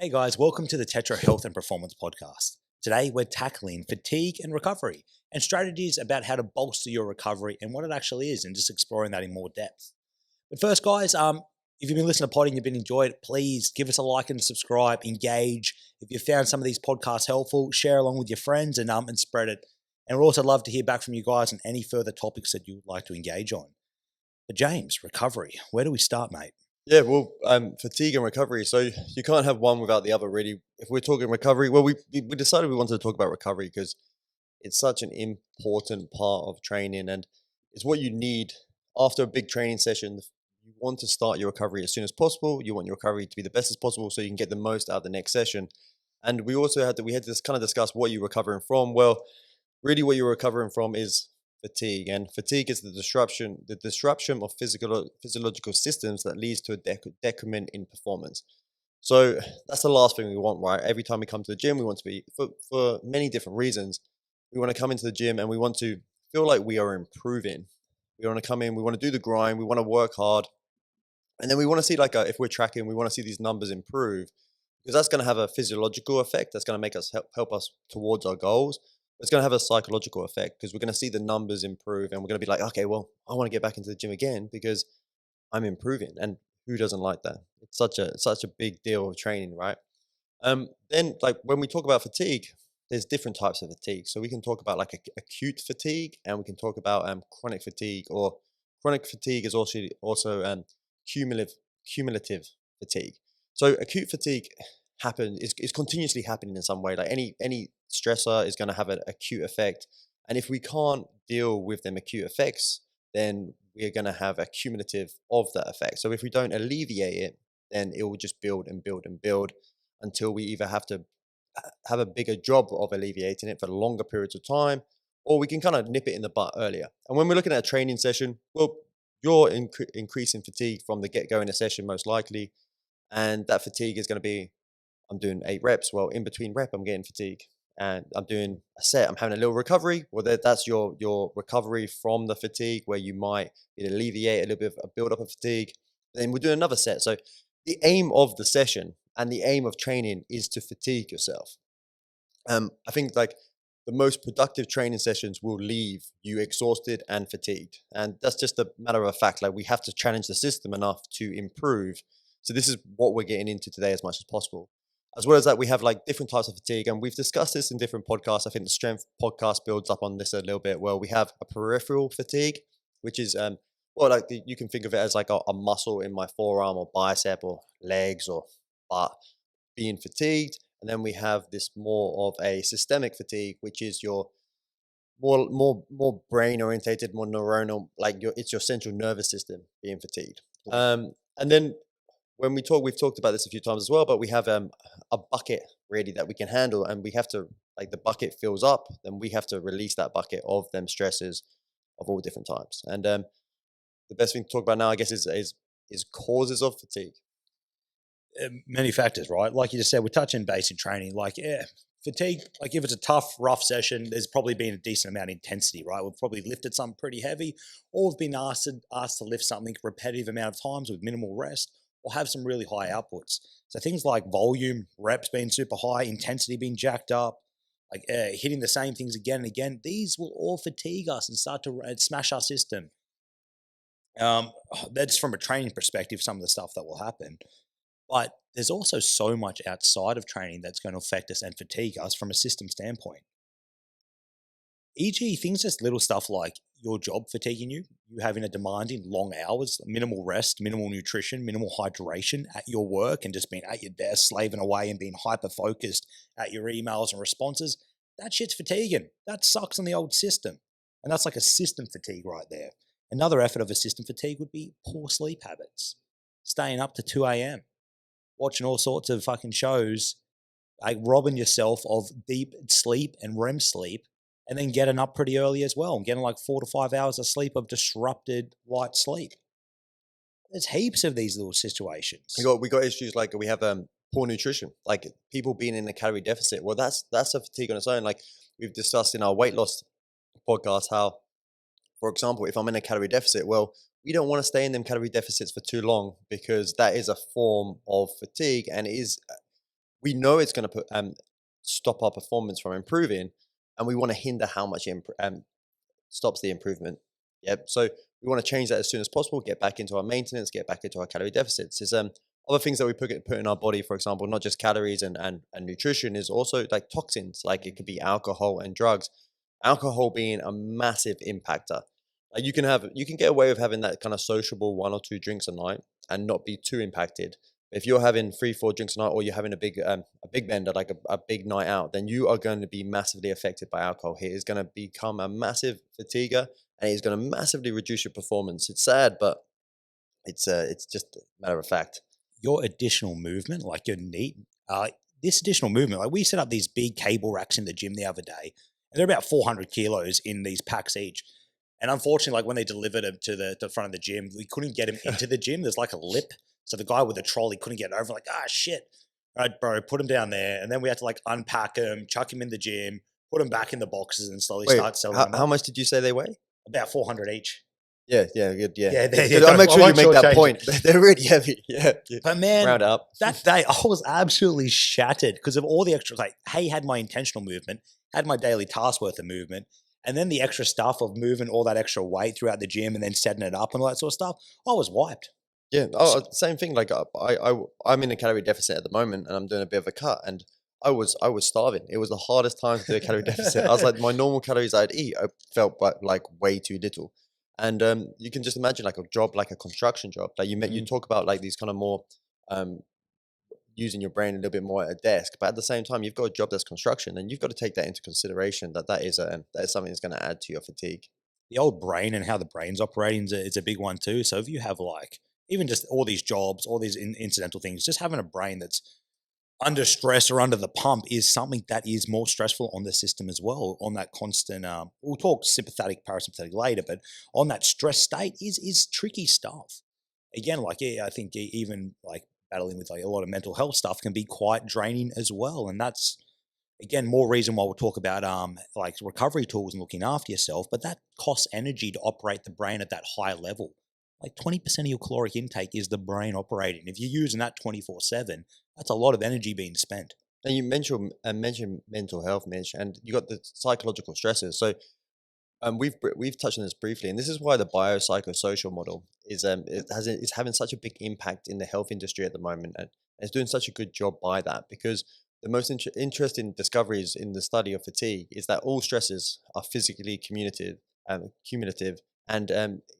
Hey guys, welcome to the Tetra Health and Performance Podcast. Today we're tackling fatigue and recovery and strategies about how to bolster your recovery and what it actually is and just exploring that in more depth. But first guys, if you've been listening to Pod and you've been enjoyed it, please give us a like and subscribe, engage. If you found some of these podcasts helpful, share along with your friends and spread it. And we'd also love to hear back from you guys on any further topics that you would like to engage on. But James, recovery, where do we start, mate? Yeah, well, fatigue and recovery. So you can't have one without the other, really. If we're talking recovery, well, we decided we wanted to talk about recovery because it's such an important part of training, and it's what you need after a big training session. You want to start your recovery as soon as possible. You want your recovery to be the best as possible, so you can get the most out of the next session. And we also had to just kind of discuss what you're recovering from. Well, really, what you're recovering from is fatigue, and fatigue is the disruption of physiological systems that leads to a decrement in performance. So that's the last thing we want, right? Every time we come to the gym, we want to be for many different reasons. We want to come into the gym and we want to feel like we are improving. We want to come in, we want to do the grind, we want to work hard, and then we want to see if we're tracking, we want to see these numbers improve because that's going to have a physiological effect. That's going to make us help us towards our goals. It's going to have a psychological effect because we're going to see the numbers improve and we're going to be like, okay, well, I want to get back into the gym again because I'm improving. And who doesn't like that? It's such a big deal of training, right? Then like when we talk about fatigue, there's different types of fatigue. So we can talk about like acute fatigue, and we can talk about chronic fatigue, or chronic fatigue is also cumulative fatigue. So acute fatigue is continuously happening in some way. Like any stressor is going to have an acute effect, and if we can't deal with them acute effects, then we're going to have a cumulative of that effect. So if we don't alleviate it, then it will just build and build and build until we either have to have a bigger job of alleviating it for longer periods of time, or we can kind of nip it in the butt earlier. And when we're looking at a training session, well, you're increasing fatigue from the get go in a session, most likely. And that fatigue is going to be, I'm doing 8 reps. Well, in between rep, I'm getting fatigue. And I'm doing a set, I'm having a little recovery. Well, that's your recovery from the fatigue, where you might alleviate a little bit of a build up of fatigue. Then we'll do another set. So the aim of the session and the aim of training is to fatigue yourself. I think like the most productive training sessions will leave you exhausted and fatigued. And that's just a matter of fact. Like we have to challenge the system enough to improve. So this is what we're getting into today as much as possible. As well as that, we have like different types of fatigue, and we've discussed this in different podcasts. I think the strength podcast builds up on this a little bit. Well, we have a peripheral fatigue, which is you can think of it as like a muscle in my forearm or bicep or legs or butt being fatigued. And then we have this more of a systemic fatigue, which is your more brain orientated, more neuronal, like it's your central nervous system being fatigued. And then when we've talked about this a few times as well, but we have a bucket really that we can handle, and we have to, like, the bucket fills up, then we have to release that bucket of them stresses of all different types. And the best thing to talk about now, I guess, is causes of fatigue. Many factors, right? Like you just said, we're touching base in training. Like, yeah, fatigue, like if it's a tough, rough session, there's probably been a decent amount of intensity, right? We've probably lifted something pretty heavy, or we've been asked to lift something repetitive amount of times with minimal rest, or have some really high outputs. So things like volume, reps being super high, intensity being jacked up, like hitting the same things again and again, these will all fatigue us and start to smash our system. That's from a training perspective, some of the stuff that will happen. But there's also so much outside of training that's going to affect us and fatigue us from a system standpoint. E.g., things just little stuff like your job fatiguing you having a demanding long hours, minimal rest, minimal nutrition, minimal hydration at your work, and just being at your desk, slaving away and being hyper focused at your emails and responses. That shit's fatiguing. That sucks on the old system. And that's like a system fatigue right there. Another effort of a system fatigue would be poor sleep habits, staying up to 2 a.m., watching all sorts of fucking shows, like robbing yourself of deep sleep and REM sleep, and then getting up pretty early as well and getting like 4 to 5 hours of sleep of disrupted light sleep. There's heaps of these little situations. We got issues like we have poor nutrition, like people being in a calorie deficit. Well, that's a fatigue on its own. Like we've discussed in our weight loss podcast, how, for example, if I'm in a calorie deficit, well, we don't want to stay in them calorie deficits for too long, because that is a form of fatigue, and we know it's going to put stop our performance from improving, and we want to hinder how much stops the improvement. Yep. So we want to change that as soon as possible, get back into our maintenance, get back into our calorie deficits. Is other things that we put in our body, for example, not just calories and nutrition, is also like toxins. Like it could be alcohol and drugs. Alcohol being a massive impactor. Like you can get away with having that kind of sociable 1 or 2 drinks a night and not be too impacted. If you're having 3, 4 drinks a night, or you're having a big bender, like a big night out, then you are going to be massively affected by alcohol. It is going to become a massive fatiguer, and it's going to massively reduce your performance. It's sad, but it's just a matter of fact. Your additional movement, like your NEAT, this additional movement, like we set up these big cable racks in the gym the other day, and they're about 400 kilos in these packs each. And unfortunately, like when they delivered them to the front of the gym, we couldn't get him into the gym. There's like a lip. So the guy with the trolley couldn't get over, like, ah, shit. All right, bro, put him down there. And then we had to like unpack him, chuck him in the gym, put him back in the boxes and slowly Wait, start selling how, them how off. much did you say they weigh? About 400 each. Yeah, yeah, good, yeah. Yeah, Good. yeah, I'll make I sure you won't make that shortchange point. it. They're really heavy. Yeah, yeah. But man, Round up. that day I was absolutely shattered because of all the extra, like, hey, had my intentional movement, had my daily task worth of movement, and then the extra stuff of moving all that extra weight throughout the gym and then setting it up and all that sort of stuff. I was wiped. Yeah. S- Oh, same thing. Like I'm in a calorie deficit at the moment, and I'm doing a bit of a cut, and I was starving. It was the hardest time to do a calorie deficit. I was like, my normal calories I'd eat, I felt like way too little. And you can just imagine like a job, like a construction job. Like you Mm. talk about like these kind of more um, using your brain a little bit more at a desk, but at the same time, you've got a job that's construction, and you've got to take that into consideration. That is something that's going to add to your fatigue. The old brain and how the brain's operating is a big one too. So if you have like even just all these jobs, all these incidental things, just having a brain that's under stress or under the pump is something that is more stressful on the system as well. On that constant, we'll talk sympathetic, parasympathetic later, but on that stress state is tricky stuff. Again, like yeah, I think even like battling with like a lot of mental health stuff can be quite draining as well, and that's again more reason why we'll talk about like recovery tools and looking after yourself. But that costs energy to operate the brain at that high level. Like 20% of your caloric intake is the brain operating. If you're using that 24/7, that's a lot of energy being spent. And you mentioned mental health, Mitch, and you got the psychological stresses. So we've touched on this briefly, and this is why the biopsychosocial model is having such a big impact in the health industry at the moment, and it's doing such a good job by that, because the most interesting discoveries in the study of fatigue is that all stresses are physically cumulative, and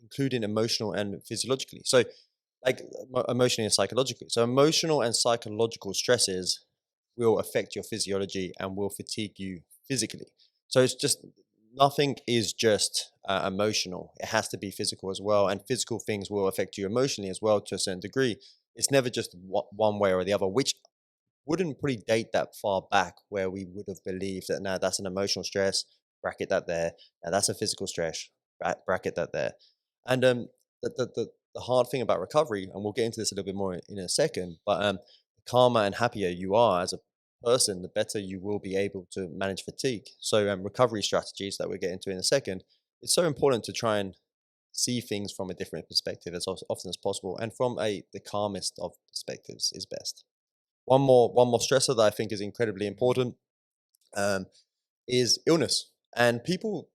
including emotional and physiologically. So like emotionally and psychologically. So emotional and psychological stresses will affect your physiology and will fatigue you physically. So it's just nothing is just emotional. It has to be physical as well, and physical things will affect you emotionally as well to a certain degree. It's never just one way or the other, which wouldn't probably date that far back where we would have believed that now that's an emotional stress, bracket that there. Now that's a physical stress, bracket that there. And the hard thing about recovery, and we'll get into this a little bit more in a second, but the calmer and happier you are as a person, the better you will be able to manage fatigue. So recovery strategies that we'll get into in a second, it's so important to try and see things from a different perspective as often as possible, and from the calmest of perspectives is best. One more stressor that I think is incredibly important um, is illness. And people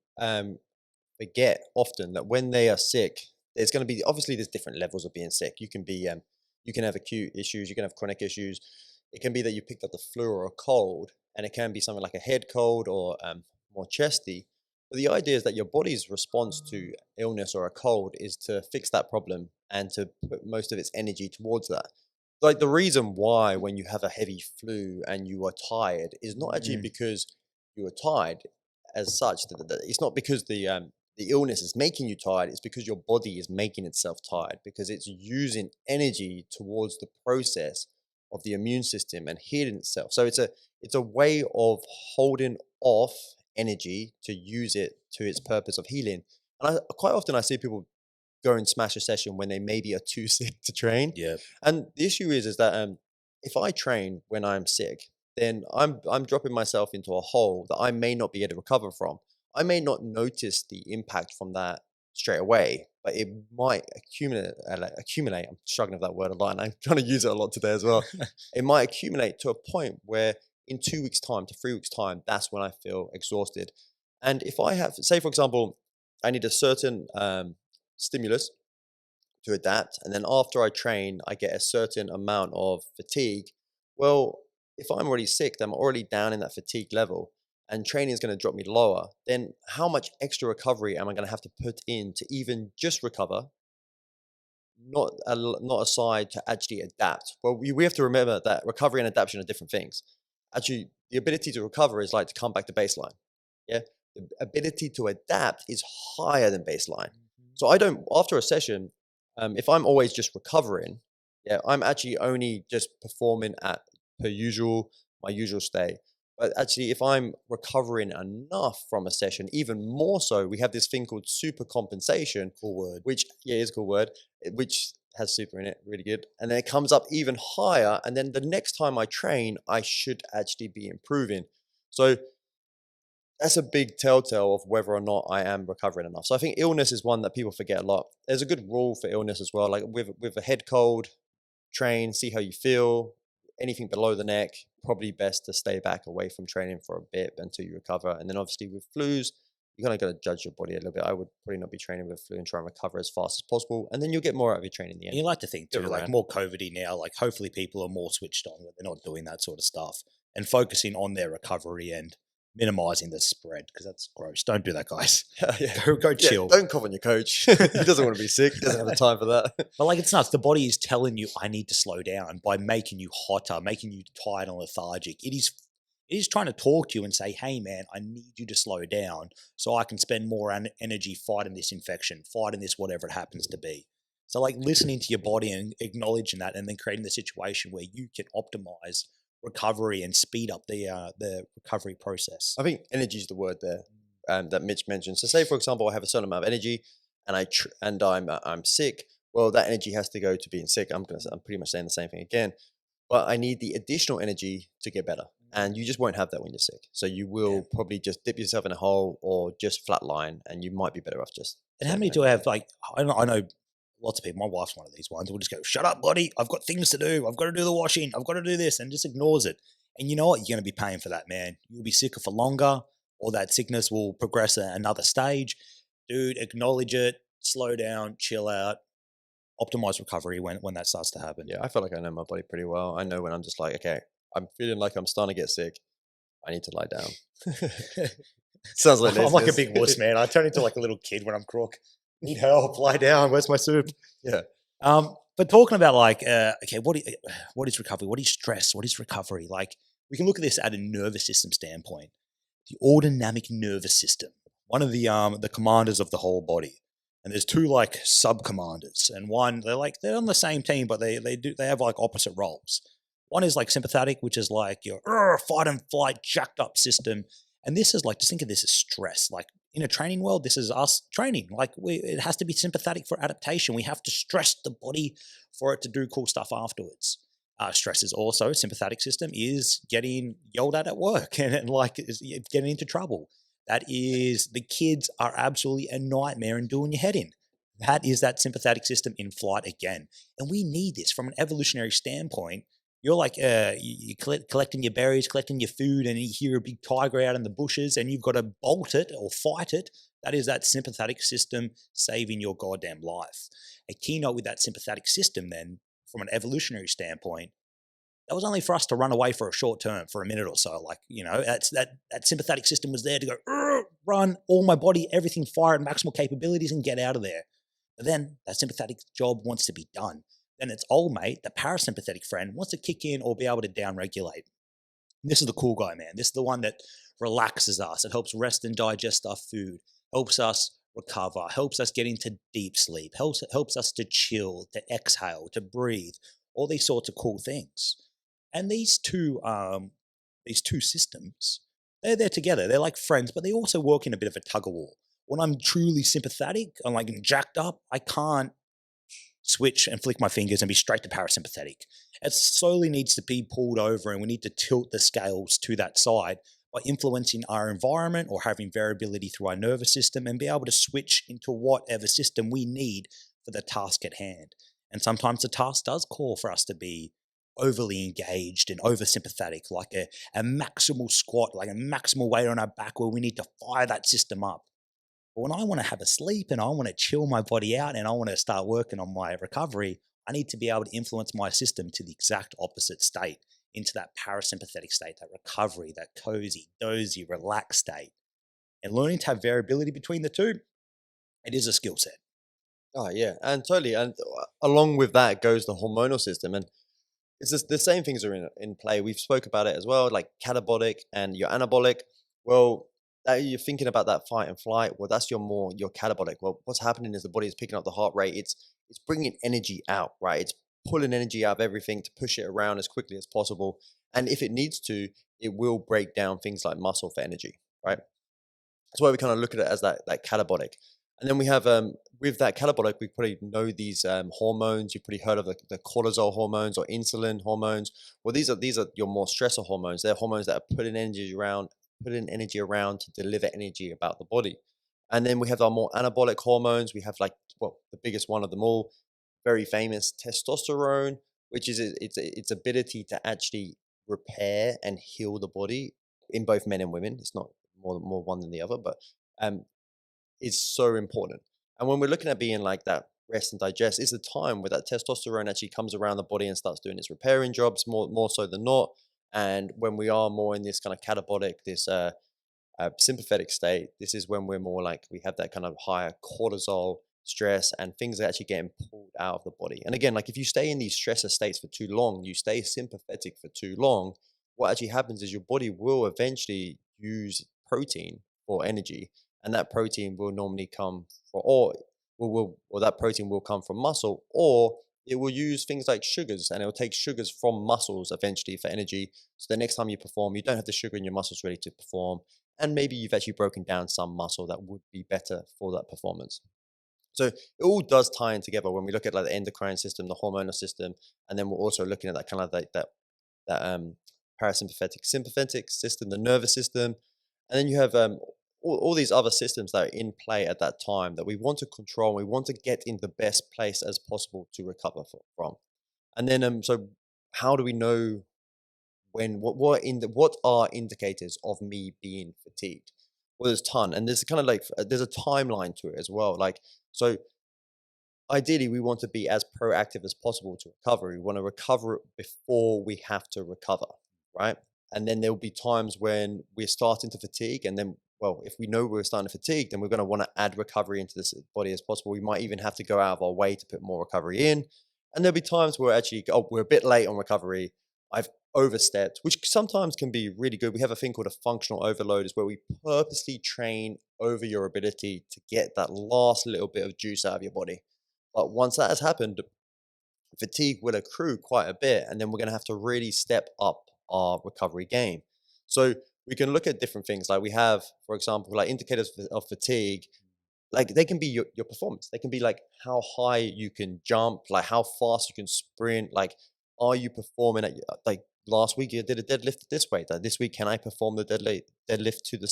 forget often that when they are sick, there's going to be, obviously there's different levels of being sick. You can have acute issues, you can have chronic issues. It can be that you picked up the flu or a cold, and it can be something like a head cold or more chesty. But the idea is that your body's response to illness or a cold is to fix that problem and to put most of its energy towards that. Like the reason why when you have a heavy flu and you are tired is not actually Mm. because you are tired as such. It's not because the illness is making you tired. It's because your body is making itself tired, because it's using energy towards the process of the immune system and healing itself. So it's a way of holding off energy to use it to its purpose of healing. And quite often I see people go and smash a session when they maybe are too sick to train. Yeah. And the issue is that if I train when I'm sick, then I'm dropping myself into a hole that I may not be able to recover from. I may not notice the impact from that straight away, but it might accumulate. I'm struggling with that word a lot, and I'm trying to use it a lot today as well. It might accumulate to a point where in 2 weeks' time to 3 weeks' time, that's when I feel exhausted. And if I have, say, for example, I need a certain stimulus to adapt, and then after I train, I get a certain amount of fatigue. Well, if I'm already sick, then I'm already down in that fatigue level, and training is going to drop me lower. Then how much extra recovery am I going to have to put in to even just recover? Not aside to actually adapt. Well, we have to remember that recovery and adaptation are different things. Actually, the ability to recover is like to come back to baseline. Yeah, the ability to adapt is higher than baseline. Mhm. So I don't after a session, if I'm always just recovering, yeah, I'm actually only just performing at per usual my usual state. But actually, if I'm recovering enough from a session, even more so, we have this thing called super compensation, Cool word. which yeah is a cool word, which has super in it, really good. And then it comes up even higher. And then the next time I train, I should actually be improving. So that's a big telltale of whether or not I am recovering enough. So I think illness is one that people forget a lot. There's a good rule for illness as well. Like with a head cold, train, see how you feel. Anything below the neck, probably best to stay back away from training for a bit until you recover. And then obviously with flus, you kind of got to judge your body a little bit. I would probably not be training with flu and try and recover as fast as possible. And then you'll get more out of your training in the And end. you like to think Bit too, of a like rant. more COVID-y now, like hopefully people are more switched on when they're not doing that sort of stuff and focusing on their recovery and minimizing the spread because that's gross. Don't do that, guys. Yeah. Go Yeah, chill. don't cough on your coach. He doesn't want to be sick. He doesn't have the time for that. But like it's nuts. The body is telling you I need to slow down by making you hotter, making you tired and lethargic. It is trying to talk to you and say, "Hey man, I need you to slow down so I can spend more energy fighting this infection, fighting this whatever it happens to be." So like listening to your body and acknowledging that and then creating the situation where you can optimize recovery and speed up the recovery process. I think energy is the word there that Mitch mentioned. So, say for example, I have a certain amount of energy, and I'm sick. Well, that energy has to go to being sick. I'm pretty much saying the same thing again. But I need the additional energy to get better, and you just won't have that when you're sick. So you Yeah. will probably just dip yourself in a hole or just flatline, and you might be better off just And how staying many behind do your I phone. have? Like, I know lots of people. My wife's one of these ones. Will just go, "Shut up, buddy! I've got things to do. I've got to do the washing. I've got to do this," and just ignores it. And you know what? You're going to be paying for that, man. You'll be sicker for longer, or that sickness will progress another stage. Dude, acknowledge it. Slow down. Chill out. Optimize recovery when that starts to happen. Yeah, I feel like I know my body pretty well. I know when I'm just like, okay, I'm feeling like I'm starting to get sick. I need to lie down. Sounds like I'm like a laziness. big wuss, man. I turn into like a little kid when I'm crook. Need help. Lie down. Where's my soup? Yeah. But talking about like, okay, what is recovery? What is stress? What is recovery? Like, we can look at this at a nervous system standpoint. The autonomic nervous system, one of the commanders of the whole body, and there's two like sub commanders, and one they're on the same team, but they have like opposite roles. One is like sympathetic, which is like your fight and flight jacked up system, and this is like just think of this as stress. Like in a training world, this is us training. Like it has to be sympathetic for adaptation. We have to stress the body for it to do cool stuff afterwards. Stress is also sympathetic system is getting yelled at work and like getting into trouble. That is the kids are absolutely a nightmare and doing your head in. That is that sympathetic system in flight again, and we need this from an evolutionary standpoint. You're like collecting your berries, collecting your food, and you hear a big tiger out in the bushes, and you've got to bolt it or fight it. That is that sympathetic system saving your goddamn life. A keynote with that sympathetic system, then, from an evolutionary standpoint, that was only for us to run away for a short term, for a minute or so. Like, that sympathetic system was there to go, run, all my body, everything fire at maximal capabilities and get out of there. But then that sympathetic job wants to be done. Then its old mate, the parasympathetic friend, wants to kick in or be able to downregulate. This is the cool guy, man. This is the one that relaxes us. It helps rest and digest our food, helps us recover, helps us get into deep sleep, helps us to chill, to exhale, to breathe, all these sorts of cool things. And these two systems, they're there together. They're like friends, but they also work in a bit of a tug of war. When I'm truly sympathetic, I'm like jacked up, I can't switch and flick my fingers and be straight to parasympathetic. It slowly needs to be pulled over and we need to tilt the scales to that side. by influencing our environment or having variability through our nervous system and be able to switch into whatever system we need for the task at hand. And sometimes the task does call for us to be overly engaged and oversympathetic, like a maximal squat, like a maximal weight on our back where we need to fire that system up. But when I want to have a sleep and I want to chill my body out and I want to start working on my recovery, I need to be able to influence my system to the exact opposite state, into that parasympathetic state, that recovery, that cozy, dozy, relaxed state. And learning to have variability between the two, it is a skill set. Oh yeah, and totally. And along with that goes the hormonal system, and it's just the same things are in play. We've spoke about it as well, like catabolic and your anabolic. Well, that you're thinking about that fight and flight. Well, that's your catabolic. Well, what's happening is the body is picking up the heart rate. It's bringing energy out, right? It's pulling energy out of everything to push it around as quickly as possible. And if it needs to, it will break down things like muscle for energy, right? That's why we kind of look at it as that catabolic. And then we have with that catabolic, we probably know these hormones. You've probably heard of the cortisol hormones or insulin hormones. Well, these are your more stressor hormones. They're hormones that are putting energy around to deliver energy about the body. And then we have our more anabolic hormones. We have like, well, the biggest one of them all, very famous testosterone, which is its ability to actually repair and heal the body in both men and women. It's not more one than the other, but um, is so important. And when we're looking at being like that rest and digest, is the time where that testosterone actually comes around the body and starts doing its repairing jobs more so than not. And when we are more in this kind of catabolic, this sympathetic state, this is when we're more like we have that kind of higher cortisol stress and things are actually getting pulled out of the body. And again, like if you stay in these stressor states for too long, you stay sympathetic for too long, what actually happens is your body will eventually use protein for energy, and that protein will normally come from, or that protein will come from muscle, or it will use things like sugars, and it will take sugars from muscles eventually for energy. So the next time you perform, you don't have the sugar in your muscles ready to perform, and maybe you've actually broken down some muscle that would be better for that performance. So it all does tie in together when we look at like the endocrine system, the hormonal system, and then we're also looking at that kind of like that parasympathetic sympathetic system, the nervous system, and then you have all these other systems that are in play at that time that we want to control. We want to get in the best place as possible to recover from. And then so how do we know when what are indicators of me being fatigued? Well, there's a ton, and there's kind of like there's a timeline to it as well. Like so, ideally, we want to be as proactive as possible to recover. We want to recover before we have to recover, right? And then there will be times when we're starting to fatigue, and then, well, if we know we're starting to fatigue, then we're going to want to add recovery into this body as possible. We might even have to go out of our way to put more recovery in. And there'll be times where actually, oh, we're a bit late on recovery. I've overstepped, which sometimes can be really good. We have a thing called a functional overload, is where we purposely train over your ability to get that last little bit of juice out of your body. But once that has happened, fatigue will accrue quite a bit, and then we're going to have to really step up our recovery game. So we can look at different things. Like we have, for example, like indicators of fatigue. Like they can be your performance. They can be like how high you can jump, like how fast you can sprint. Like, are you performing at like last week you did a deadlift this weight? Like this week, can I perform the deadlift to the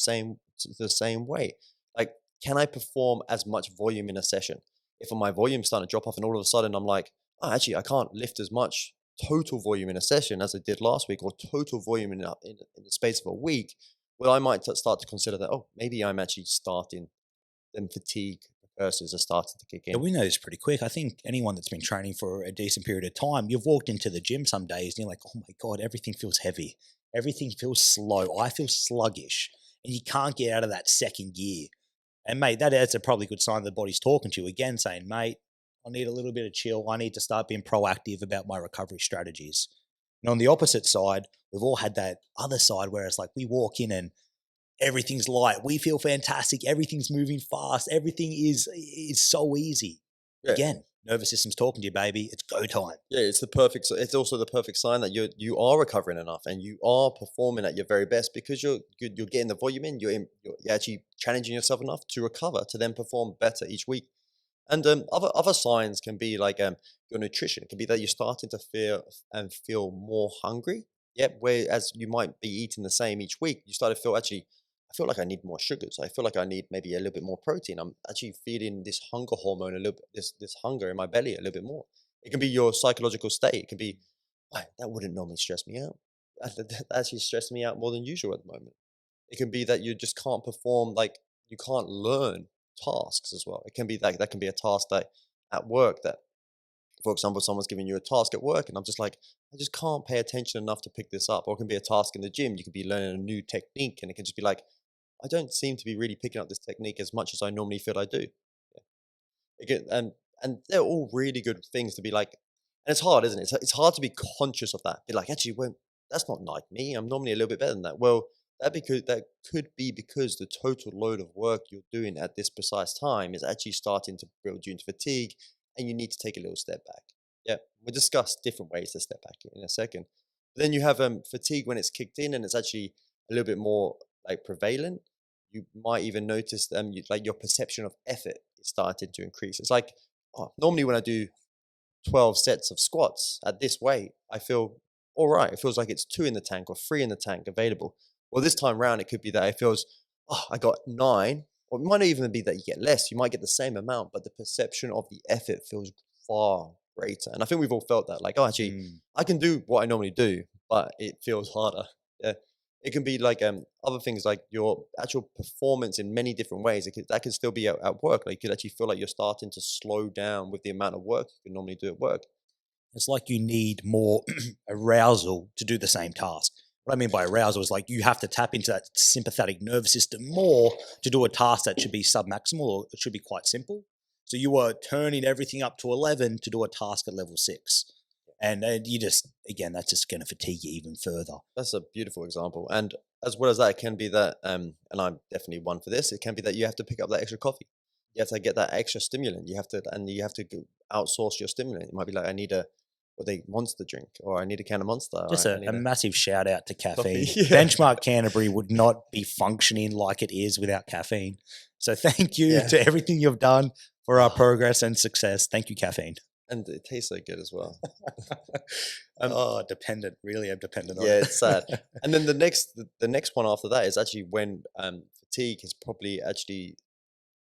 same weight? Like, can I perform as much volume in a session? If my volume starting to drop off, and all of a sudden I'm like, oh, actually, I can't lift as much total volume in a session as I did last week, or total volume in the space of a week. Well, I might start to consider that. Oh, maybe I'm actually starting then fatigue precursors are starting to kick Yeah, in. we know this pretty quick. I think anyone that's been training for a decent period of time, you've walked into the gym some days and you're like, oh my God, everything feels heavy. Everything feels slow. I feel sluggish. And you can't get out of that second gear. And mate, that's a probably good sign the body's talking to you again, saying, mate, I need a little bit of chill. I need to start being proactive about my recovery strategies. And on the opposite side, we've all had that other side where it's like we walk in and everything's light. We feel fantastic. Everything's moving fast. Everything is so easy. Yeah, Again, nervous system's talking to you, baby. It's go time. yeah, it's the perfect. It's also the perfect sign that you are recovering enough and you are performing at your very best because you're getting the volume in. You're actually challenging yourself enough to recover to then perform better each week. And other signs can be like your nutrition. It can be that you're starting to feel more hungry Yep. Whereas you might be eating the same each week, you start to feel actually, I feel like I need more sugars. I feel like I need maybe a little bit more protein. I'm actually feeling this hunger hormone a little bit, this hunger in my belly a little bit more. It can be your psychological state. It can be, "Why, that wouldn't normally stress me out. That actually stressing me out more than usual at the moment." It can be that you just can't perform, like you can't learn tasks as well. It can be like that can be a task that at work that, for example, someone's giving you a task at work, and I'm just like, I just can't pay attention enough to pick this up. Or it can be a task in the gym. You could be learning a new technique, and it can just be like, I don't seem to be really picking up this technique as much as I normally feel I do. Yeah. Again, and they're all really good things to be like, and it's hard, isn't it? It's hard to be conscious of that. Be like, actually, well, that's not like me. I'm normally a little bit better than that. Well, that could be because the total load of work you're doing at this precise time is actually starting to build you into fatigue, and you need to take a little step back. Yeah, we'll discuss different ways to step back in a second. Then you have fatigue when it's kicked in and it's actually a little bit more like prevalent. You might even notice like your perception of effort is starting to increase. It's like, oh, normally when I do 12 sets of squats at this weight, I feel all right. It feels like it's two in the tank or three in the tank available. Well, this time round, it could be that it feels, oh, I got nine, or it might not even be that you get less. You might get the same amount, but the perception of the effort feels far greater. And I think we've all felt that, like, oh, actually, Mm. I can do what I normally do, but it feels harder. Yeah. It can be like other things like your actual performance in many different ways. That could still be at work. Like you could actually feel like you're starting to slow down with the amount of work you can normally do at work. It's like you need more arousal to do the same task. What I mean by arousal is like you have to tap into that sympathetic nervous system more to do a task that should be submaximal or it should be quite simple. So you are turning everything up to 11 to do a task at level 6. And you just, again, that's just going to fatigue you even further. That's a beautiful example. And as well as that, it can be that, and I'm definitely one for this. It can be that you have to pick up that extra coffee. You have to get that extra stimulant. You have to outsource your stimulant. It might be like I need a what they monster drink, or I need a can of Monster, Just or I a need a massive shout out to coffee. caffeine. Yeah, Benchmark Canterbury would not be functioning like it is without caffeine. So thank you yeah. to everything you've done for our progress and success. Thank you, caffeine. And it tastes so good as well. Um, Oh, dependent. Really am dependent on yeah, it. it's sad. And then the next one after that is actually when fatigue is probably actually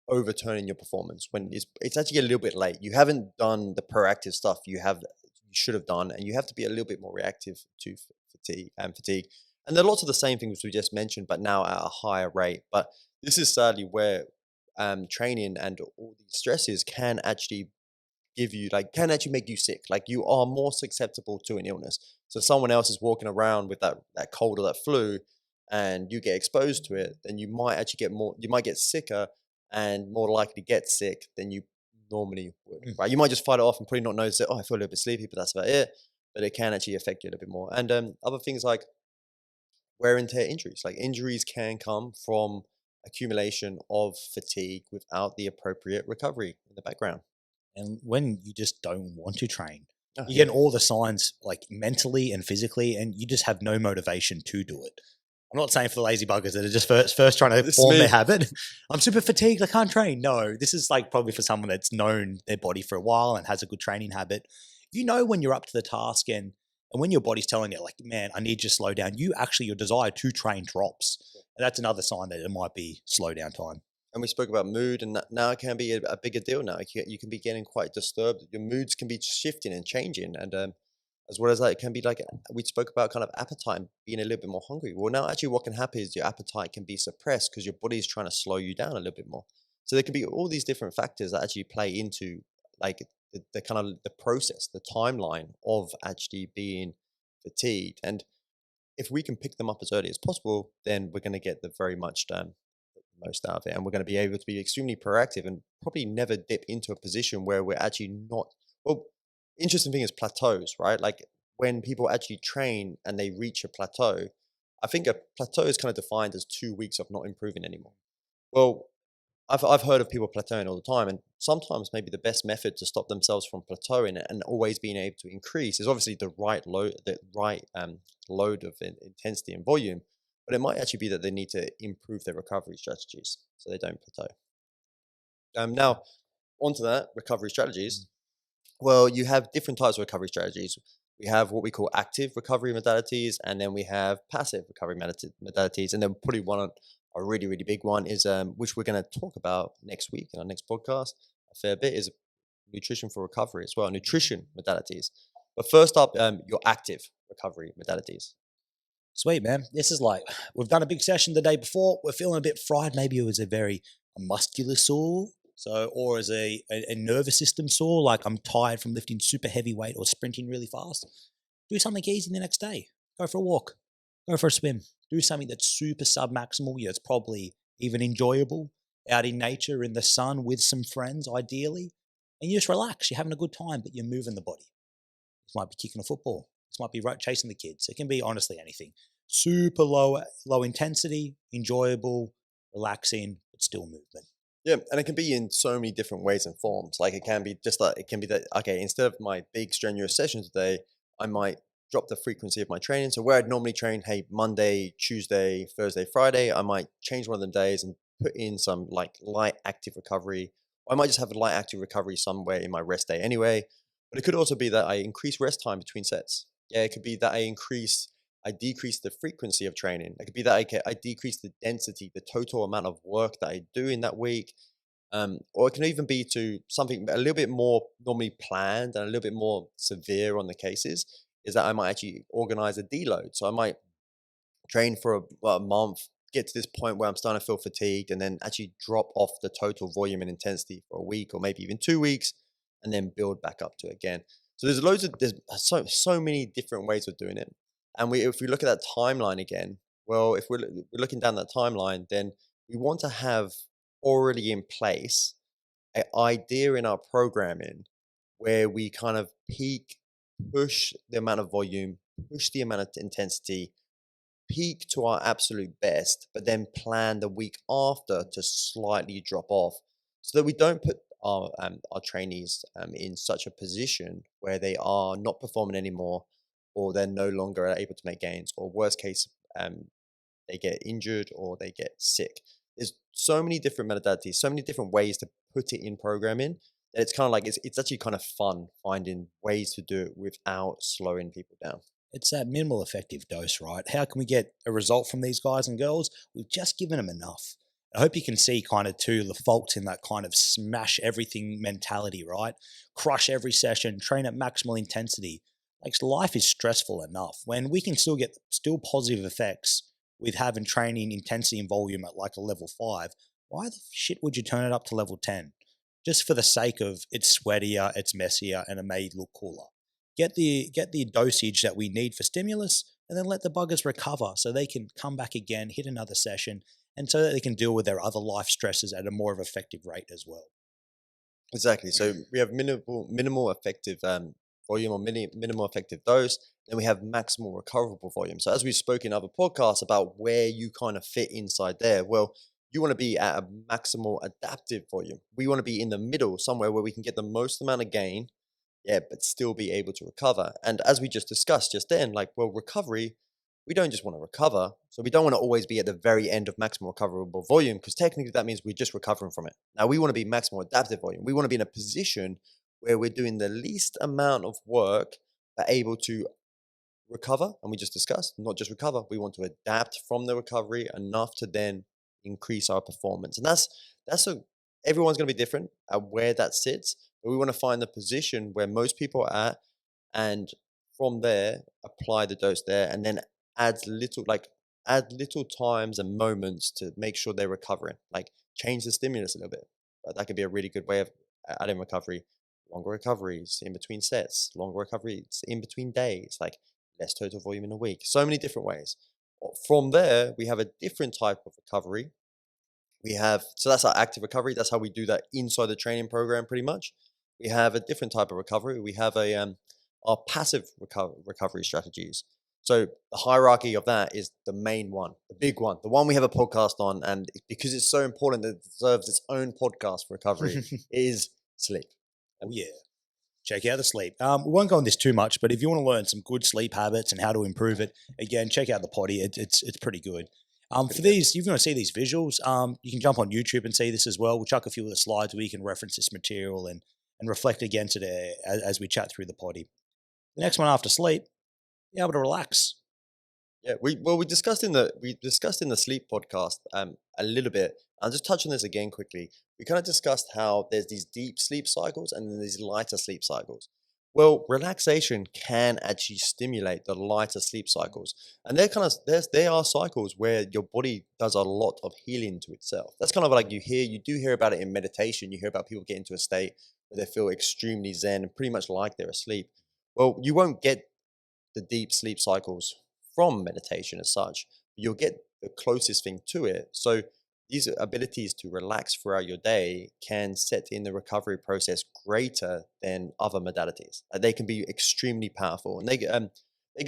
overturning your performance when it's actually a little bit late. You haven't done the proactive stuff you should have done, and you have to be a little bit more reactive to fatigue. And they're lots of the same things we just mentioned, but now at a higher rate. But this is sadly where training and all these stresses can actually can actually make you sick. Like you are more susceptible to an illness. So someone else is walking around with that cold or that flu, and you get exposed to it, then you might actually get more. You might get sicker and more likely to get sick than you normally would. Mm. Right? You might just fight it off and probably not notice it. Oh, I feel a little bit sleepy, but that's about it. But it can actually affect you a little bit more. And other things like wear and tear injuries. Like injuries can come from accumulation of fatigue without the appropriate recovery in the background. And when you just don't want to train, Oh, you yeah. get all the signs like mentally and physically, and you just have no motivation to do it. I'm not saying for the lazy buggers that are just first trying to This is form me. their habit. I'm super fatigued. I can't train. No, this is like probably for someone that's known their body for a while and has a good training habit. You know when you're up to the task and when your body's telling you like, man, I need you to slow down. You actually your desire to train drops, and that's another sign that it might be slow down time. And we spoke about mood, and now it can be a bigger deal. Now you can be getting quite disturbed. Your moods can be shifting and changing, and as well as that, it can be like we spoke about kind of appetite and being a little bit more hungry. Well, now actually, what can happen is your appetite can be suppressed because your body is trying to slow you down a little bit more. So there can be all these different factors that actually play into like the kind of the process, the timeline of actually being fatigued, and if we can pick them up as early as possible, then we're going to get the very much most out of it. And we're going to be able to be extremely proactive and probably never dip into a position where we're actually not. Well, interesting thing is plateaus, right? Like when people actually train and they reach a plateau, I think a plateau is kind of defined as 2 weeks of not improving anymore. Well, I've heard of people plateauing all the time, and sometimes maybe the best method to stop themselves from plateauing and always being able to increase is obviously the right load of intensity and volume. But it might actually be that they need to improve their recovery strategies so they don't plateau. Now, onto that recovery strategies. Well, you have different types of recovery strategies. We have what we call active recovery modalities, and then we have passive recovery modalities. And then probably a really, really big one is, which we're going to talk about next week in our next podcast a fair bit, is nutrition for recovery as well, nutrition modalities. But first up, your active recovery modalities. Sweet, man. This is like, we've done a big session the day before. We're feeling a bit fried. Maybe it was a muscular sore. So, or as a nervous system sore, like I'm tired from lifting super heavy weight or sprinting really fast. Do something easy the next day. Go for a walk. Go for a swim. Do something that's super submaximal. Yeah, it's probably even enjoyable out in nature in the sun with some friends, ideally. And you just relax. You're having a good time, but you're moving the body. This might be kicking a football. This might be chasing the kids. It can be honestly anything. Super low intensity, enjoyable, relaxing, but still movement. Yeah, and it can be in so many different ways and forms. Like it can be just like it can be that, okay, instead of my big strenuous sessions today, I might drop the frequency of my training. So where I'd normally train, hey, Monday, Tuesday, Thursday, Friday, I might change one of the days and put in some like light active recovery. I might just have a light active recovery somewhere in my rest day anyway. But it could also be that I increase rest time between sets. Yeah, it could be that I decrease the frequency of training. It could be that I decrease the density, the total amount of work that I do in that week. Or it can even be to something a little bit more normally planned and a little bit more severe on the cases, is that I might actually organize a deload. So I might train for a month, get to this point where I'm starting to feel fatigued, and then actually drop off the total volume and intensity for a week or maybe even 2 weeks, and then build back up to it again. So there's so many different ways of doing it. And if we look at that timeline again, well, if we're looking down that timeline, then we want to have already in place an idea in our programming where we kind of push the amount of volume, push the amount of intensity, peak to our absolute best, but then plan the week after to slightly drop off, so that we don't put our trainees in such a position where they are not performing anymore, or they're no longer able to make gains, or worst case, they get injured or they get sick. There's so many different modalities, so many different ways to put it in programming, that it's kind of like it's actually kind of fun finding ways to do it without slowing people down. It's that minimal effective dose, right? How can we get a result from these guys and girls? We've just given them enough. I hope you can see kind of too the faults in that kind of smash everything mentality, right? Crush every session, train at maximal intensity. Like life is stressful enough when we can still get still positive effects with having training intensity and volume at like a level 5. Why the shit would you turn it up to level 10? Just for the sake of it's sweatier, it's messier, and it may look cooler. Get the dosage that we need for stimulus, and then let the buggers recover so they can come back again, hit another session, and so that they can deal with their other life stresses at a more of effective rate as well. Exactly. So we have minimal effective volume, or minimal effective dose. Then we have maximal recoverable volume. So as we've spoken in other podcasts about where you kind of fit inside there, well, you want to be at a maximal adaptive volume. We want to be in the middle, somewhere where we can get the most amount of gain, yeah, but still be able to recover. And as we just discussed just then, like, well, recovery, we don't just want to recover. So we don't want to always be at the very end of maximal recoverable volume, because technically that means we're just recovering from it. Now we want to be maximal adaptive volume. We want to be in a position where we're doing the least amount of work but able to recover. And we just discussed, not just recover, we want to adapt from the recovery enough to then increase our performance. And everyone's going to be different at where that sits, but we want to find the position where most people are at, and from there apply the dose there, and then add little times and moments to make sure they're recovering. Like change the stimulus a little bit. But that could be a really good way of adding recovery. Longer recoveries in between sets, longer recoveries in between days, like less total volume in a week. So many different ways. From there, we have a different type of recovery. So that's our active recovery. That's how we do that inside the training program, pretty much. We have a different type of recovery. We have our passive recovery strategies. So the hierarchy of that is the main one, the big one, the one we have a podcast on, and because it's so important that it deserves its own podcast for recovery, is sleep. Oh yeah. Check out the sleep. We won't go on this too much, but if you want to learn some good sleep habits and how to improve it, again, check out the potty. It's pretty good. For these, if you want to see these visuals, you can jump on YouTube and see this as well. We'll chuck a few of the slides where you can reference this material and reflect against it as we chat through the potty. The next one after sleep, be able to relax. Yeah, we discussed in the sleep podcast a little bit. I'll just touch on this again quickly. We kind of discussed how there's these deep sleep cycles and then these lighter sleep cycles. Well, relaxation can actually stimulate the lighter sleep cycles, and they are cycles where your body does a lot of healing to itself. That's kind of like you do hear about it in meditation. You hear about people get into a state where they feel extremely zen and pretty much like they're asleep. Well, you won't get the deep sleep cycles from meditation as such. You'll get the closest thing to it. So these abilities to relax throughout your day can set in the recovery process greater than other modalities. They can be extremely powerful, and they can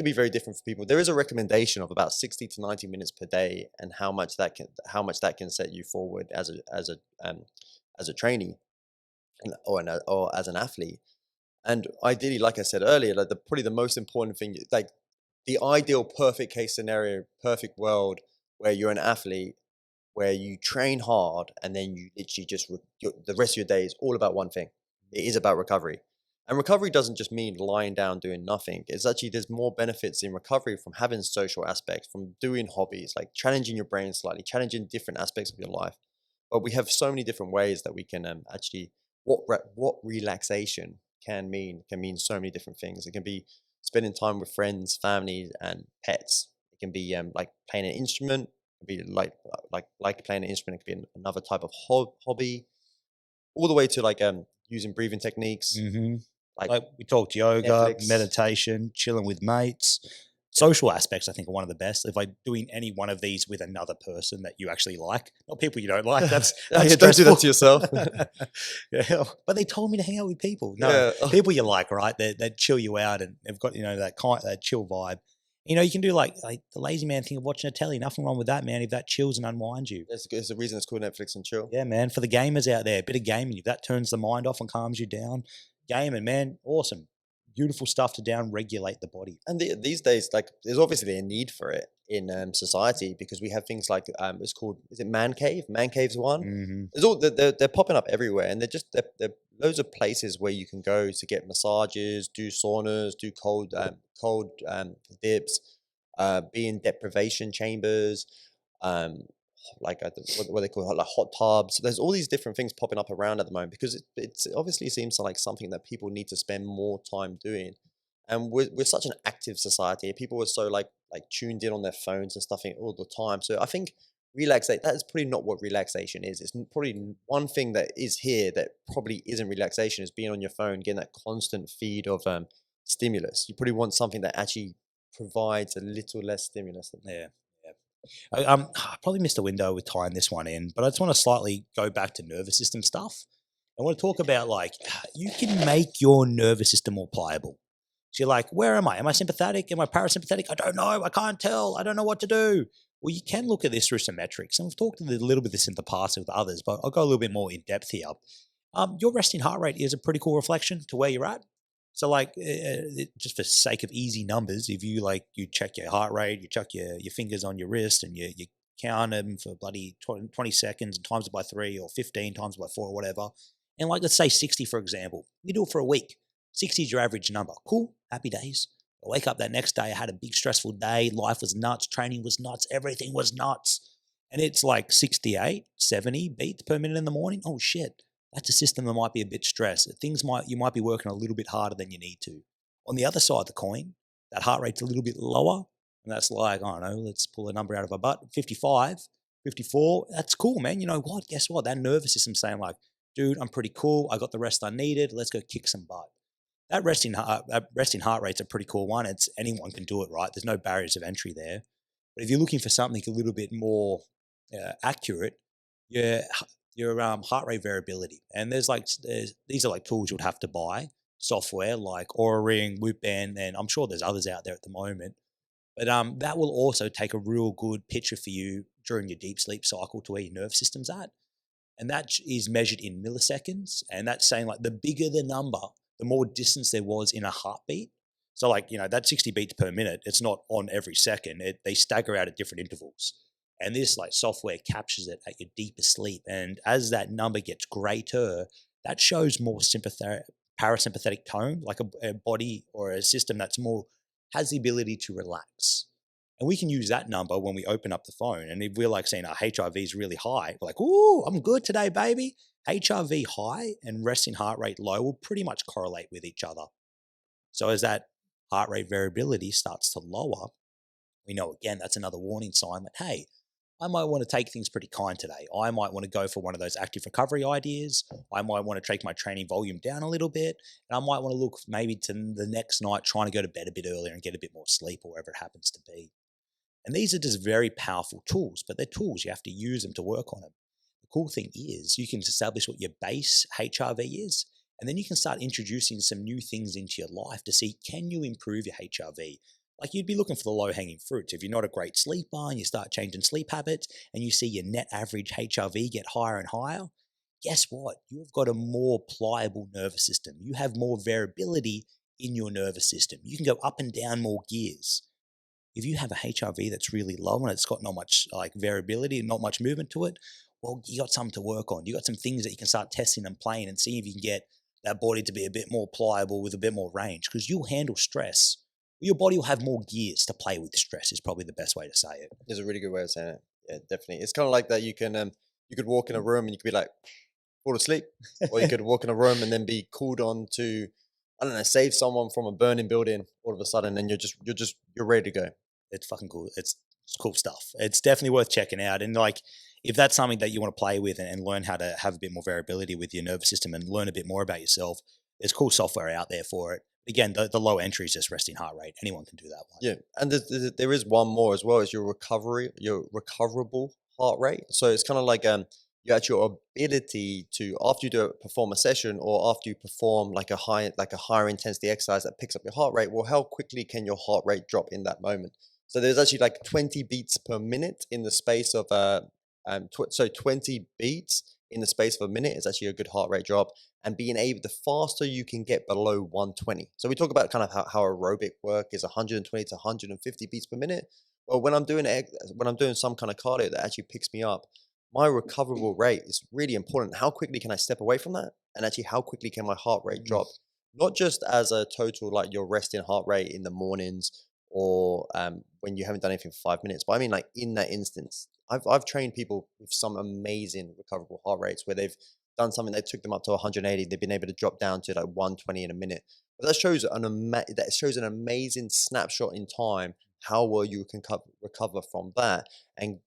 be very different for people. There is a recommendation of about 60 to 90 minutes per day, and how much that can set you forward as a trainee or as an athlete. And ideally, like I said earlier, like probably the most important thing, like the ideal perfect case scenario, perfect world where you're an athlete, where you train hard and then you literally the rest of your day is all about one thing. It is about recovery. And recovery doesn't just mean lying down doing nothing. It's actually, there's more benefits in recovery from having social aspects, from doing hobbies, like challenging your brain slightly, challenging different aspects of your life. But we have so many different ways that we can actually, what relaxation can mean so many different things. It can be spending time with friends, family, and pets. It can be like playing an instrument. It can be like playing an instrument. It could be another type of hobby, all the way to like using breathing techniques, Mm-hmm. like Like we talked yoga, Netflix. meditation, chilling with mates. Yeah, Social aspects, I think, are one of the best. If like doing any one of these with another person that you actually like, not people you don't like, that's yeah, don't do that stressful. to yourself. Yeah, but they told me to hang out with people. No, Yeah, people you like, right? They chill you out, and they've got that chill vibe. You can do like the lazy man thing of watching a telly. Nothing wrong with that, man. If that chills and unwinds you. there's a reason it's called Netflix and chill. Yeah, man. For the gamers out there, a bit of gaming, if that turns the mind off and calms you down, gaming, man, awesome. Beautiful stuff to down regulate the body. And these days, like, there's obviously a need for it in society because we have things like it's called, is it Man Cave? Man Cave's one. Hmm. There's all they're popping up everywhere, and they're loads of places where you can go to get massages, do saunas, do cold dips, be in deprivation chambers, um, like what they call it, like hot tubs. So there's all these different things popping up around at the moment because it's obviously seems like something that people need to spend more time doing. And we're such an active society. People are so like tuned in on their phones and stuff all the time. So I think relaxate that is probably not what relaxation is. It's probably one thing that is here that probably isn't relaxation is being on your phone, getting that constant feed of stimulus. You probably want something that actually provides a little less stimulus than that. Yeah. Yeah. I probably missed a window with tying this one in, but I just want to slightly go back to nervous system stuff. I want to talk about like you can make your nervous system more pliable. So you're like, where am I? Am I sympathetic? Am I parasympathetic? I don't know. I can't tell. I don't know what to do. Well, you can look at this through some metrics, and we've talked a little bit of this in the past with others, but I'll go a little bit more in depth here. Your resting heart rate is a pretty cool reflection to where you're at. So, like, just for sake of easy numbers, if you you check your heart rate, you check your fingers on your wrist, and you count them for bloody 20 seconds and times it by 3 or 15 times by 4 or whatever. And like, let's say 60, for example, you do it for a week. 60 is your average number. Cool, happy days. I wake up that next day, I had a big stressful day, life was nuts, training was nuts, everything was nuts. And it's like 68, 70 beats per minute in the morning. Oh shit, that's a system that might be a bit stressed. You might be working a little bit harder than you need to. On the other side of the coin, that heart rate's a little bit lower. And that's like, I don't know, let's pull a number out of our butt. 55, 54, that's cool, man. You know what? Guess what? That nervous system's saying like, dude, I'm pretty cool. I got the rest I needed. Let's go kick some butt. That resting heart rate's a pretty cool one. It's anyone can do it, right? There's no barriers of entry there. But if you're looking for something a little bit more accurate, your heart rate variability, and these are like tools you'd have to buy, software like Aura Ring, Whoop Band, and I'm sure there's others out there at the moment. But that will also take a real good picture for you during your deep sleep cycle to where your nerve system's at, and that is measured in milliseconds. And that's saying like the bigger the number, the more distance there was in a heartbeat. So like that 60 beats per minute, it's not on every second. They stagger out at different intervals, and this like software captures it at your deepest sleep. And as that number gets greater, that shows more parasympathetic tone, like a body or a system that's more has the ability to relax. And we can use that number when we open up the phone. And if we're like saying our HRV is really high, we're like, ooh, I'm good today, baby. HRV high and resting heart rate low will pretty much correlate with each other. So as that heart rate variability starts to lower, we know again that's another warning sign that, hey, I might want to take things pretty kind today. I might want to go for one of those active recovery ideas. I might want to take my training volume down a little bit. And I might want to look maybe to the next night trying to go to bed a bit earlier and get a bit more sleep or wherever it happens to be. And these are just very powerful tools, but they're tools. You have to use them to work on them. The cool thing is you can establish what your base HRV is, and then you can start introducing some new things into your life to see, can you improve your HRV? Like you'd be looking for the low-hanging fruits. If you're not a great sleeper and you start changing sleep habits and you see your net average HRV get higher and higher, guess what? You've got a more pliable nervous system. You have more variability in your nervous system. You can go up and down more gears. If you have a HRV that's really low and it's got not much like variability and not much movement to it, well, you got something to work on. You got some things that you can start testing and playing and see if you can get that body to be a bit more pliable with a bit more range, because you'll handle stress. Your body will have more gears to play with stress is probably the best way to say it. There's a really good way of saying it. Yeah, definitely. It's kind of like that. You could walk in a room and you could be like, fall asleep, or you could walk in a room and then be called on to, I don't know, save someone from a burning building all of a sudden, and you're ready to go. It's fucking cool. It's cool stuff. It's definitely worth checking out. And like, if that's something that you want to play with and learn how to have a bit more variability with your nervous system and learn a bit more about yourself, there's cool software out there for it. Again, the low entry is just resting heart rate. Anyone can do that one. Yeah, and there is one more as well as your recoverable heart rate. So it's kind of like your ability to, after you perform a session or after you perform like a higher intensity exercise that picks up your heart rate. Well, how quickly can your heart rate drop in that moment? So there's actually like 20 beats per minute in the space of 20 beats in the space of a minute is actually a good heart rate drop. And the faster you can get below 120. So we talk about kind of how aerobic work is 120 to 150 beats per minute. Well, when I'm doing some kind of cardio that actually picks me up, my recoverable rate is really important. How quickly can I step away from that? And actually, how quickly can my heart rate drop? Not just as a total, like your resting heart rate in the mornings or when you haven't done anything for 5 minutes, but I mean like in that instance. I've trained people with some amazing recoverable heart rates where they've done something that took them up to 180. They've been able to drop down to like 120 in a minute. But that shows an amazing snapshot in time how well you can recover from that and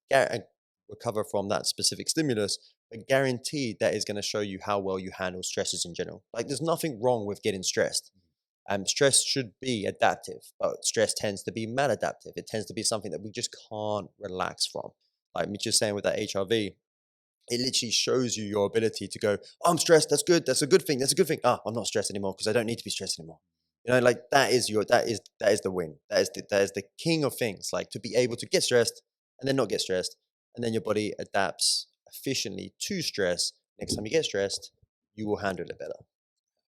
recover from that specific stimulus. But guaranteed that is going to show you how well you handle stresses in general. Like there's nothing wrong with getting stressed. Stress should be adaptive, but stress tends to be maladaptive. It tends to be something that we just can't relax from. Like me just saying with that HRV, it literally shows you your ability to go, oh, I'm stressed. That's good. That's a good thing. That's a good thing. Ah, I'm not stressed anymore because I don't need to be stressed anymore. You know, like that is the win. That is the king of things. Like to be able to get stressed and then not get stressed, and then your body adapts efficiently to stress. Next time you get stressed, you will handle it better.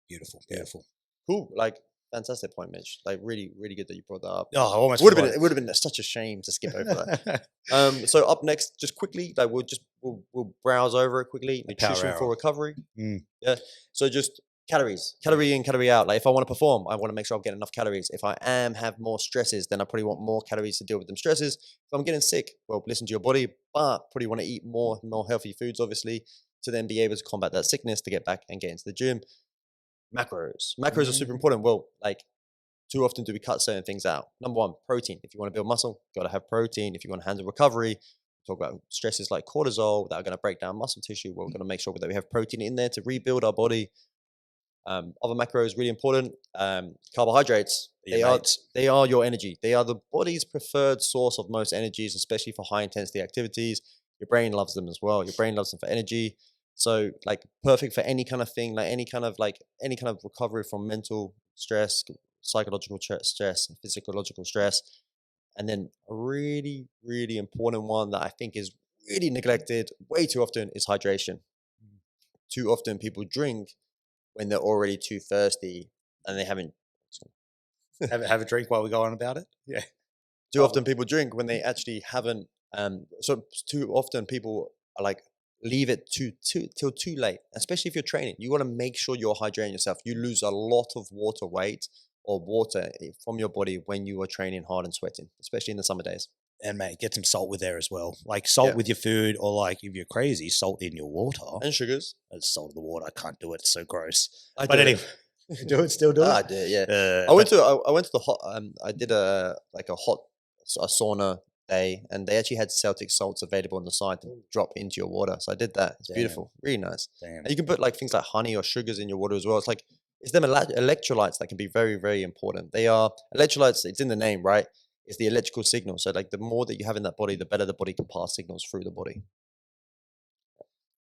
Beautiful, Yeah. beautiful. Cool. Like fantastic point, Mitch. Like really, really good that you brought that up. Oh, I almost It would have been such a shame to skip over that. forgot. So up next, just quickly, like we'll browse over it quickly. The power Nutrition for hour. recovery. Mm. Yeah. So just calorie in, calorie out. Like if I want to perform, I want to make sure I'm getting enough calories. If I have more stresses, then I probably want more calories to deal with them stresses. If I'm getting sick, well, listen to your body, but probably want to eat more healthy foods, obviously, to then be able to combat that sickness, to get back and get into the gym. Macros are super important. Well, like too often do we cut certain things out. Number one, protein. If you want to build muscle, got to have protein. If you want to handle recovery, talk about stresses like cortisol that are going to break down muscle tissue. We're going to make sure that we have protein in there to rebuild our body. Other macros really important. Carbohydrates. They are your energy. They are the body's preferred source of most energies, especially for high intensity activities. Your brain loves them as well. Your brain loves them for energy. So like perfect for any kind of thing, like any kind of recovery from mental stress, psychological stress, physiological stress. And then a really, really important one that I think is really neglected way too often is hydration. Too often people drink when they're already too thirsty and they haven't. Have a drink while we go on about it. Yeah. Too often people drink when they actually haven't. So too often people are like leave it till too late, especially if you're training. You want to make sure you're hydrating yourself. You lose a lot of water weight or water from your body when you are training hard and sweating, especially in the summer days. And mate, get some salt with there as well. Like salt Yeah, with your food, or like if you're crazy, salt in your water. and sugars. Salt in the water, I can't do it. It's so gross. I But do anyway, it. do it, still do it. I do it. Yeah, But I went to the hot. I did a sauna day, and they actually had Celtic salts available on the side to drop into your water. So I did that. It's damn, beautiful, really nice. damn. And you can put like things like honey or sugars in your water as well. It's like it's them electrolytes that can be very, very important. They are electrolytes. It's in the name, right? It's the electrical signal. So like the more that you have in that body, the better the body can pass signals through the body.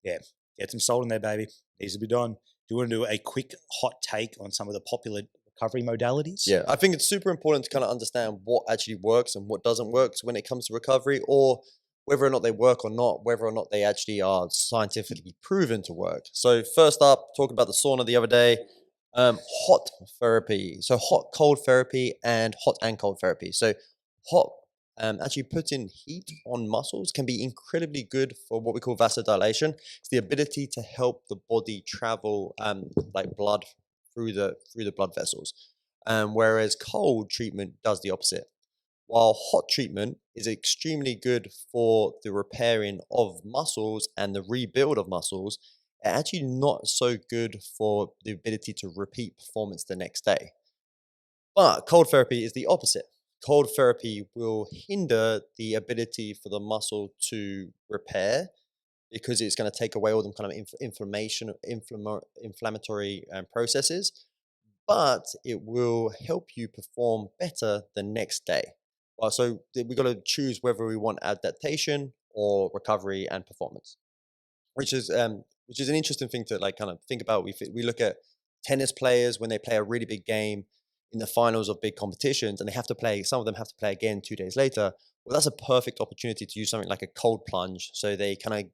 Yeah, get some salt in there, baby. Needs to be done. Do you want to do a quick hot take on some of the popular recovery modalities? Yeah, I think it's super important to kind of understand what actually works and what doesn't work when it comes to recovery, or whether or not they work or not, whether or not they actually are scientifically proven to work. So first up, talking about the sauna the other day, hot therapy. So hot cold therapy and hot and cold therapy. So hot actually putting heat on muscles can be incredibly good for what we call vasodilation. It's the ability to help the body travel like blood through the blood vessels. Whereas cold treatment does the opposite. While hot treatment is extremely good for the repairing of muscles and the rebuild of muscles, it's actually not so good for the ability to repeat performance the next day. But cold therapy is the opposite. Cold therapy will hinder the ability for the muscle to repair because it's going to take away all them kind of inflammatory processes, but it will help you perform better the next day. Well, so we've got to choose whether we want adaptation or recovery and performance, which is an interesting thing to like kind of think about. We look at tennis players when they play a really big game in the finals of big competitions, and they have to play. Some of them have to play again 2 days later. Well, that's a perfect opportunity to use something like a cold plunge, so they kind of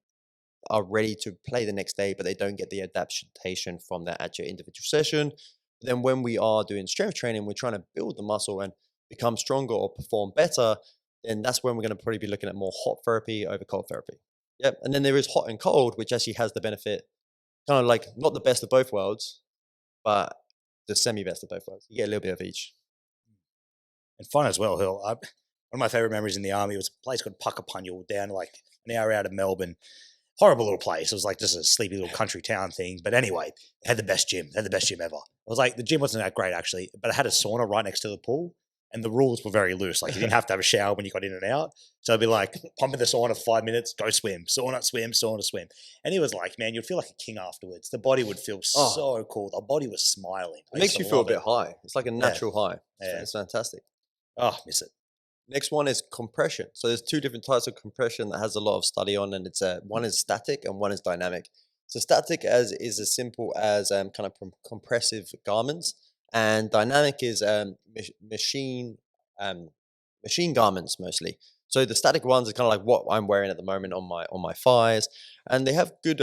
are ready to play the next day, but they don't get the adaptation from that actual individual session. Then when we are doing strength training, we're trying to build the muscle and become stronger or perform better, then that's when we're going to probably be looking at more hot therapy over cold therapy. Yep. And then there is hot and cold, which actually has the benefit, kind of like not the best of both worlds, but the semi best of both worlds. You get a little bit of each. And fun as well, Hill. One of my favorite memories in the army was a place called Puckapunyal down like an hour out of Melbourne. Horrible little place. It was like just a sleepy little country town thing. But anyway, it had the best gym. It had the best gym ever. It was like the gym wasn't that great actually, but it had a sauna right next to the pool. And the rules were very loose. Like you didn't have to have a shower when you got in and out. So it'd be like pump in the sauna for 5 minutes, go swim, sauna, swim, sauna, swim. And it was like, man, you'd feel like a king afterwards. The body would feel Oh, so cool. The body was smiling. it makes you feel a bit high. It's like a Yeah. natural high. Yeah. It's fantastic. Oh, miss it. Next one is compression. So there's two different types of compression that has a lot of study on, and it's one is static and one is dynamic. So static is as simple as kind of compressive garments, and dynamic is um, machine garments mostly. So the static ones are kind of like what I'm wearing at the moment on my thighs, and they have good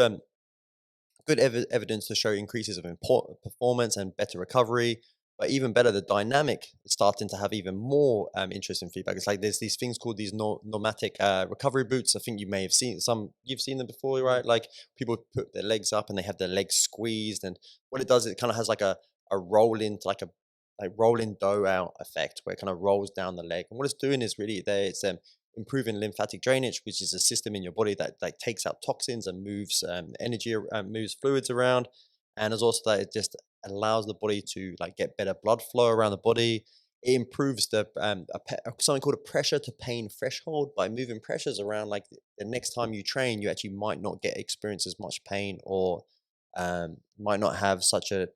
evidence to show increases of performance and better recovery. But even better, the dynamic is starting to have even more interesting feedback. It's like there's these things called these pneumatic recovery boots. I think you may have seen some. You've seen them before, right? Like people put their legs up and they have their legs squeezed, and what it does, it kind of has like a rolling, like rolling dough out effect, where it kind of rolls down the leg. And what it's doing is really there. It's improving lymphatic drainage, which is a system in your body that like takes out toxins and moves energy, moves fluids around, and as also that it just allows the body to like get better blood flow around the body. It improves the something called a pressure to pain threshold by moving pressures around. Like the next time you train, you actually might not experience as much pain, or might not have such a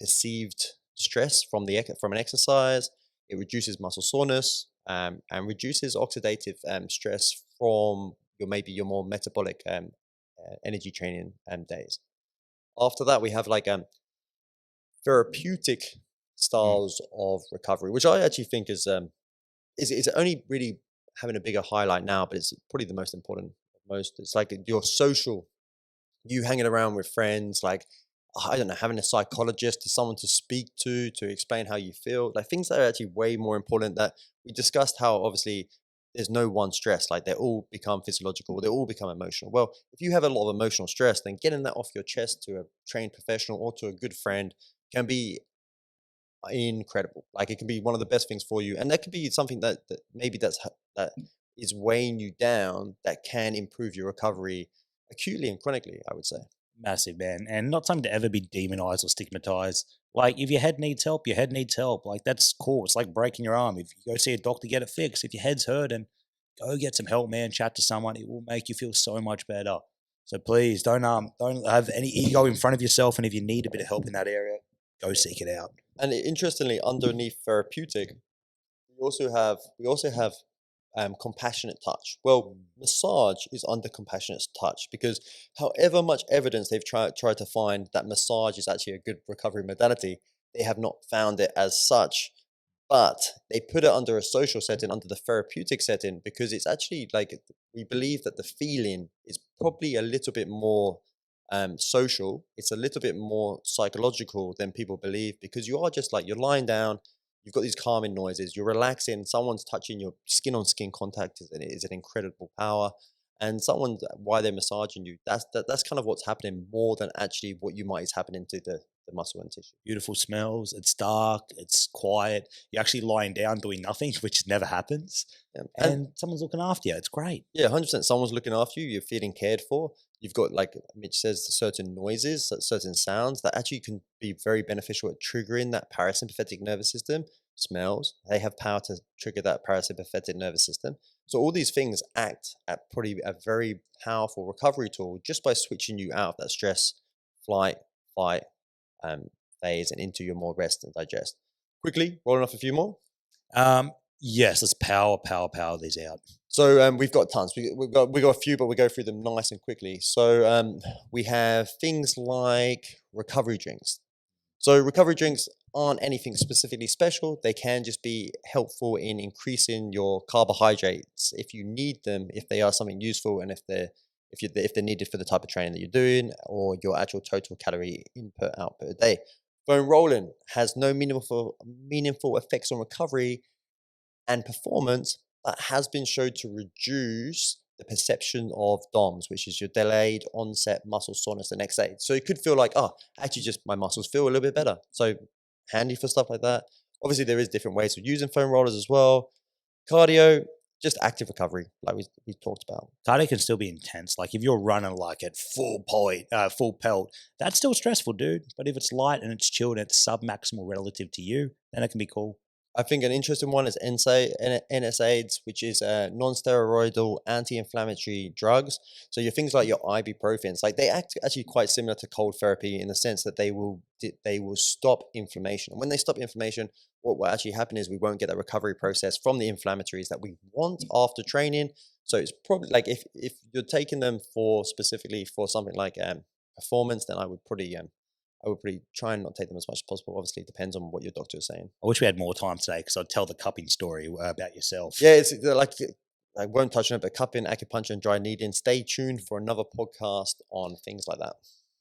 perceived stress from an exercise. It reduces muscle soreness and reduces oxidative stress from your more metabolic energy training days. After that, we have like therapeutic Mm. styles of recovery, which I actually think is only really having a bigger highlight now, but it's probably the most important of most. It's like your social, you hanging around with friends, like I don't know, having a psychologist to someone to speak to explain how you feel, like things that are actually way more important. That we discussed how obviously there's no one stress. Like they all become physiological, they all become emotional. Well, if you have a lot of emotional stress, then getting that off your chest to a trained professional or to a good friend can be incredible. Like it can be one of the best things for you, and that could be something that maybe that is weighing you down that can improve your recovery acutely and chronically, I would say. Massive, man, and not something to ever be demonized or stigmatized. Like, if your head needs help, your head needs help. Like, that's cool. It's like breaking your arm. If you go see a doctor, get it fixed. If your head's hurting, go get some help, man. Chat to someone. It will make you feel so much better. So please don't have any ego in front of yourself. And if you need a bit of help in that area, go seek it out. And interestingly, underneath therapeutic, we also have compassionate touch. Well, massage is under compassionate touch because however much evidence they've tried to find that massage is actually a good recovery modality, they have not found it as such. But they put it under a social setting, under the therapeutic setting, because it's actually like we believe that the feeling is probably a little bit more social. It's a little bit more psychological than people believe because you are just like you're lying down, you've got these calming noises, you're relaxing, someone's touching your skin on skin contact is an incredible power. And someone while they're massaging you, that's kind of what's happening more than actually what you might is happening to the muscle and tissue. Beautiful smells. It's dark. It's quiet. You're actually lying down doing nothing, which never happens. Yeah. And And someone's looking after you. It's great. yeah, 100%. Someone's looking after you. You're feeling cared for. You've got, like Mitch says, certain noises, certain sounds that actually can be very beneficial at triggering that parasympathetic nervous system. Smells, they have power to trigger that parasympathetic nervous system. So all these things act at probably a very powerful recovery tool just by switching you out of that stress, flight, fight um, phase and into your more rest and digest. Quickly, rolling off a few more. Yes, let's power these out. So we've got tons. We got a few, but we go through them nice and quickly. So we have things like recovery drinks. So recovery drinks aren't anything specifically special. They can just be helpful in increasing your carbohydrates if you need them, if they are something useful, and if they're needed for the type of training that you're doing or your actual total calorie input output a day. Foam rolling has no meaningful effects on recovery and performance, but has been shown to reduce the perception of DOMS, which is your delayed onset muscle soreness the next day. So it could feel like, oh, actually just my muscles feel a little bit better. So handy for stuff like that. Obviously, there is different ways of using foam rollers as well. Cardio, just active recovery, like we talked about. Cardio can still be intense. Like if you're running like at full pelt, that's still stressful, dude. But if it's light and it's chilled and it's sub-maximal relative to you, then it can be cool. I think an interesting one is NSAIDs, which is non-steroidal anti-inflammatory drugs. So your things like your ibuprofens, like they act actually quite similar to cold therapy in the sense that they will stop inflammation. And when they stop inflammation, what will actually happen is we won't get that recovery process from the inflammatories that we want after training. So it's probably like if you're taking them for specifically for something like performance, then I would probably try and not take them as much as possible. Obviously, it depends on what your doctor is saying. I wish we had more time today because I'd tell the cupping story about yourself. Yeah, it's like I won't touch on it, but cupping, acupuncture, and dry needling. Stay tuned for another podcast on things like that.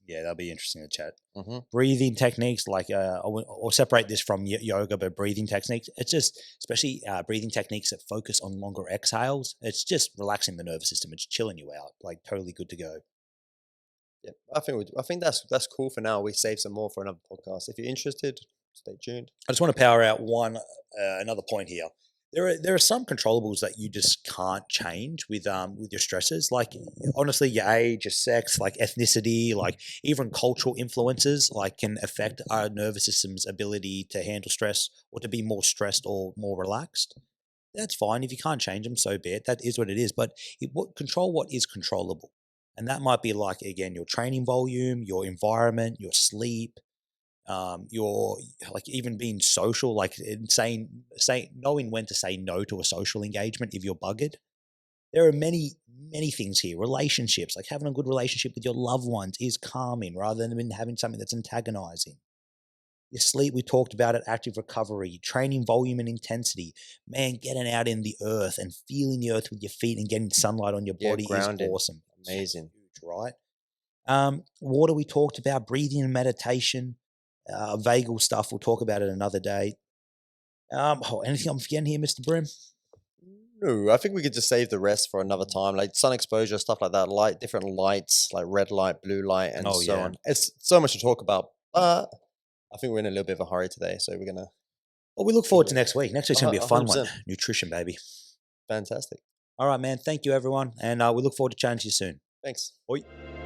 Yeah, that'll be interesting to chat. Hmm. Breathing techniques, like I'll separate this from yoga, but breathing techniques, it's just, especially breathing techniques that focus on longer exhales, it's just relaxing the nervous system. It's chilling you out, like totally good to go. Yeah, I think that's cool for now. We save some more for another podcast. If you're interested, stay tuned. I just want to power out another point here. There are some controllables that you just can't change with your stresses. Like honestly, your age, your sex, like ethnicity, like even cultural influences, like can affect our nervous system's ability to handle stress or to be more stressed or more relaxed. That's fine if you can't change them. So be it. That is what it is. But control what is controllable, and that might be like again your training volume, your environment, your sleep, your like even being social, like in saying knowing when to say no to a social engagement if you're buggered. There are many things here. Relationships, like having a good relationship with your loved ones is calming rather than having something that's antagonizing. Your sleep, we talked about it, active recovery, training volume and intensity. Man, getting out in the earth and feeling the earth with your feet and getting sunlight on your Yeah, body is grounding. awesome. Amazing. Huge, right? Water, we talked about, breathing and meditation. Vagal stuff, we'll talk about it another day. Anything I'm forgetting here, Mr. Brim? No, I think we could just save the rest for another time, like sun exposure, stuff like that, light, different lights, like red light, blue light, and Oh so yeah. on. It's so much to talk about, but I think we're in a little bit of a hurry today, so we're gonna Well, we look take forward it to away. next week. Next week's going to be a fun one. 100%. Nutrition, baby. Fantastic. All right, man. Thank you, everyone. And we look forward to chatting to you soon. Thanks. Bye.